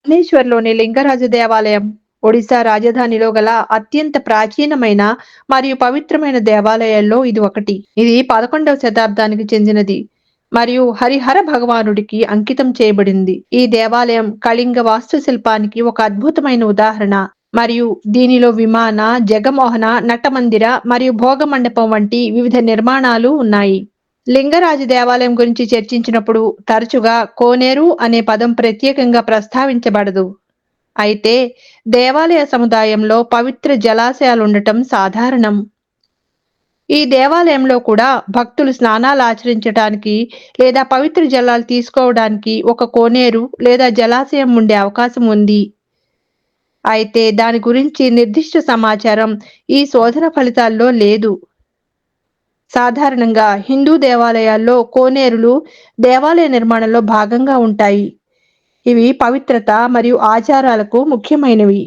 భువనేశ్వర్‌లోని లింగరాజు దేవాలయం ఒడిశా రాజధానిలో గల అత్యంత ప్రాచీనమైన మరియు పవిత్రమైన దేవాలయాల్లో ఇది ఒకటి. ఇది 11వ శతాబ్దానికి చెందినది మరియు హరిహర భగవానుడికి అంకితం చేయబడింది. ఈ దేవాలయం కళింగ వాస్తుశిల్పానికి ఒక అద్భుతమైన ఉదాహరణ మరియు దీనిలో విమాన, జగమోహన, నటమందిర మరియు భోగ మండపం వంటి వివిధ నిర్మాణాలు ఉన్నాయి. లింగరాజు దేవాలయం గురించి చర్చించినప్పుడు తరచుగా కోనేరు అనే పదం ప్రత్యేకంగా ప్రస్తావించబడదు. అయితే దేవాలయ సముదాయంలో పవిత్ర జలాశయాలుండటం సాధారణం. ఈ దేవాలయంలో కూడా భక్తులు స్నానాలు ఆచరించటానికి లేదా పవిత్ర జలాలు తీసుకోవడానికి ఒక కోనేరు లేదా జలాశయం ఉండే అవకాశం ఉంది. అయితే దాని గురించి నిర్దిష్ట సమాచారం ఈ శోధన ఫలితాల్లో లేదు. సాధారణంగా హిందూ దేవాలయాల్లో కోనేరులు దేవాలయ నిర్మాణంలో భాగంగా ఉంటాయి. ఇవి పవిత్రత మరియు ఆచారాలకు ముఖ్యమైనవి.